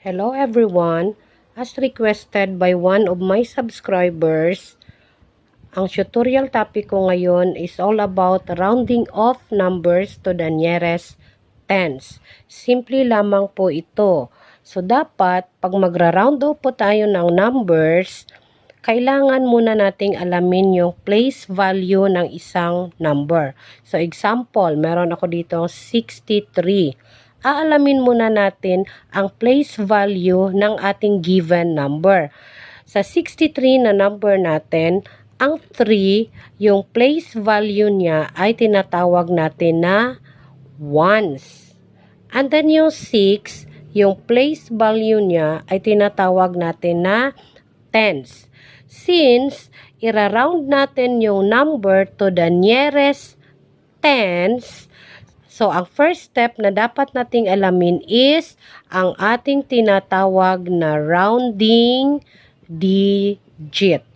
Hello everyone! As requested by one of my subscribers, ang tutorial topic ko ngayon is all about rounding off numbers to the nearest tens. Simple lamang po ito. So dapat, pag magra-round off po tayo ng numbers, kailangan muna nating alamin yung place value ng isang number. So example, meron ako dito 63. Aalamin muna natin ang place value ng ating given number. Sa 63 na number natin, ang 3, yung place value niya ay tinatawag natin na ones. And then yung 6, yung place value niya ay tinatawag natin na tens. Since ira-round natin yung number to the nearest tens, so, ang first step na dapat nating alamin is ang ating tinatawag na rounding digit.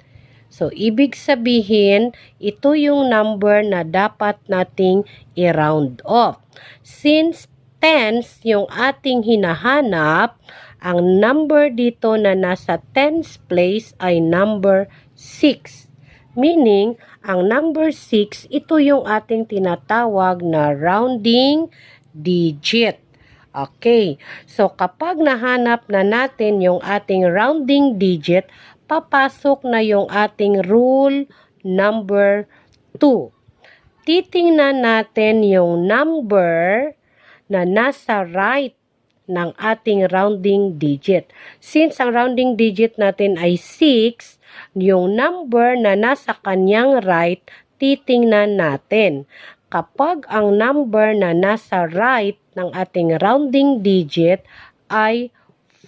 So, ibig sabihin, ito yung number na dapat nating i-round off. Since tens yung ating hinahanap, ang number dito na nasa tens place ay number 6. Meaning, ang number 6, ito yung ating tinatawag na rounding digit. Okay, so kapag nahanap na natin yung ating rounding digit, papasok na yung ating rule number 2. Titingnan natin yung number na nasa right ng ating rounding digit. Since ang rounding digit natin ay 6, yung number na nasa kanyang right, titingnan natin. Kapag ang number na nasa right ng ating rounding digit ay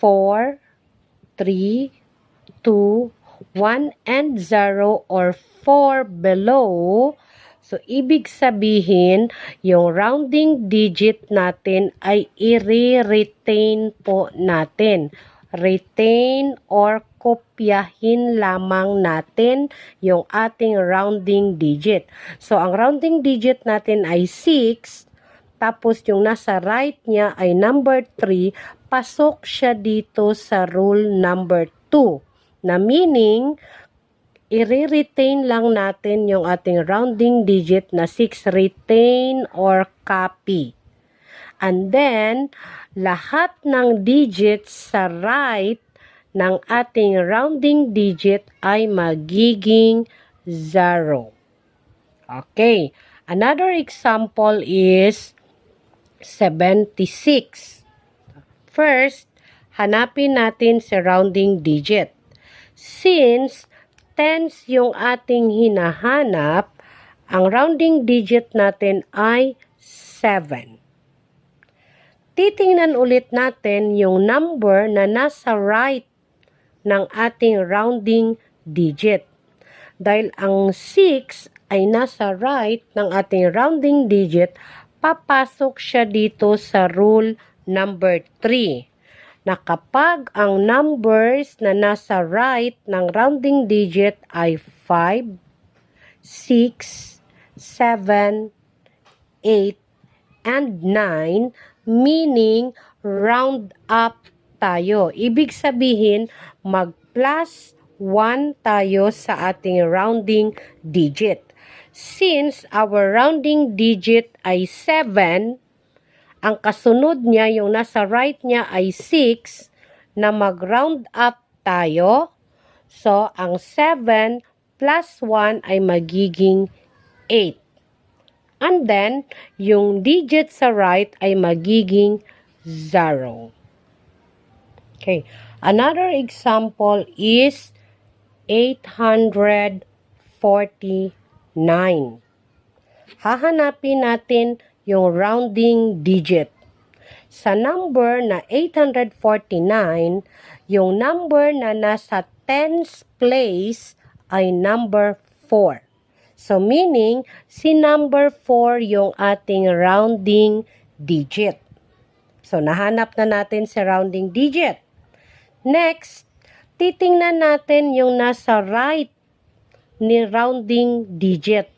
4, 3, 2, 1, and 0 or 4 below, so ibig sabihin, yung rounding digit natin ay i-retain po natin. Retain or kopyahin lamang natin yung ating rounding digit. So, ang rounding digit natin ay 6, tapos yung nasa right niya ay number 3, pasok siya dito sa rule number 2, na meaning, i-retain lang natin yung ating rounding digit na 6, retain or copy. And then, lahat ng digits sa right ng ating rounding digit ay magiging 0. Okay. Another example is 76. First, hanapin natin si rounding digit. Since tens yung ating hinahanap, ang rounding digit natin ay 7. Titingnan ulit natin yung number na nasa right ng ating rounding digit. Dahil ang 6 ay nasa right ng ating rounding digit, papasok siya dito sa rule number 3. Na kapag ang numbers na nasa right ng rounding digit ay 5, 6, 7, 8, and 9, meaning round up tayo. Ibig sabihin, mag-plus 1 tayo sa ating rounding digit. Since our rounding digit ay 7, ang kasunod niya, yung nasa right niya ay 6, na mag-round up tayo. So, ang 7 plus 1 ay magiging 8. And then, yung digit sa right ay magiging 0. Okay. Another example is 849. Hahanapin natin yung rounding digit. Sa number na 849, yung number na nasa tens place ay number 4. So, meaning, si number 4 yung ating rounding digit. So, nahanap na natin si rounding digit. Next, titingnan natin yung nasa right ni rounding digit.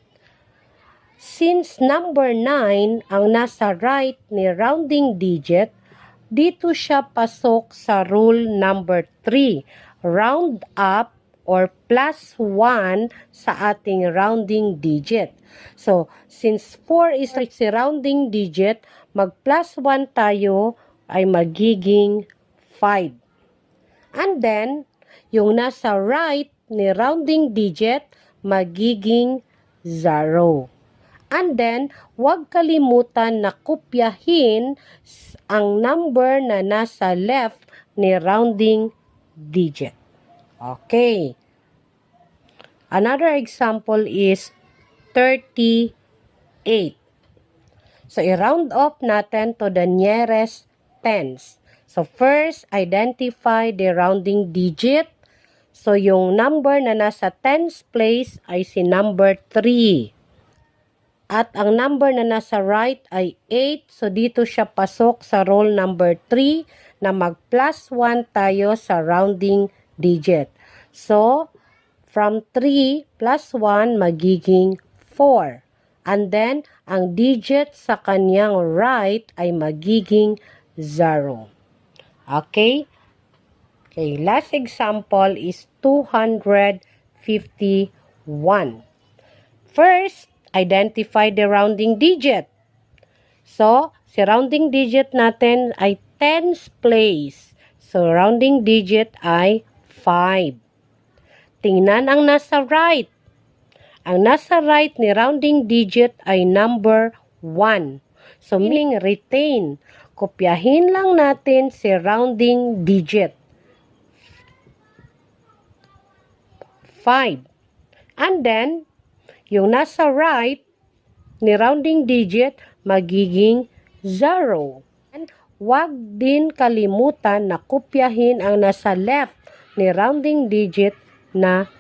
Since number 9 ang nasa right ni rounding digit, dito siya pasok sa rule number 3. Round up or plus 1 sa ating rounding digit. So, since 4 is si rounding digit, mag plus 1 tayo ay magiging 5. And then, yung nasa right ni rounding digit, magiging 0. And then, huwag kalimutan na kopyahin ang number na nasa left ni rounding digit. Okay. Another example is 38. So, i-round off natin to the nearest tens. So, first, identify the rounding digit. So, yung number na nasa tens place ay si number 3. At ang number na nasa right ay 8. So, dito siya pasok sa roll number 3 na mag plus 1 tayo sa rounding digit. So, from 3 plus 1 magiging 4. And then, ang digit sa kanyang right ay magiging 0. Okay? Okay, last example is 251. First, identify the rounding digit. So, si rounding digit natin ay tens place. So, rounding digit ay 5. Tingnan ang nasa right. Ang nasa right ni rounding digit ay number 1. So, meaning retain. Kopyahin lang natin si rounding digit. 5. And then, yung nasa right ni rounding digit magiging 0. And huwag din kalimutan na kopyahin ang nasa left ni rounding digit na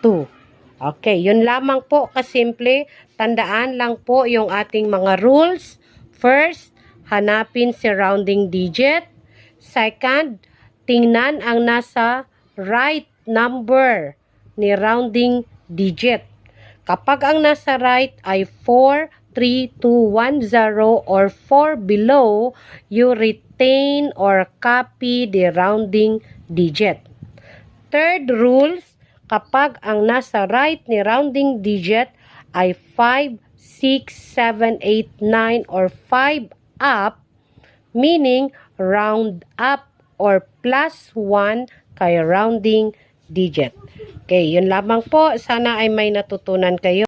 2. Okay, yun lamang po kasimple. Tandaan lang po yung ating mga rules. First, hanapin si rounding digit. Second, tingnan ang nasa right number ni rounding digit. Kapag ang nasa right ay 4, 3, 2, 1, 0 or 4 below, you retain or copy the rounding digit. Third rules, kapag ang nasa right ni rounding digit ay 5, 6, 7, 8, 9 or 5 up, meaning round up or plus 1 kay rounding digit. Okay, yun lamang po. Sana ay may natutunan kayo.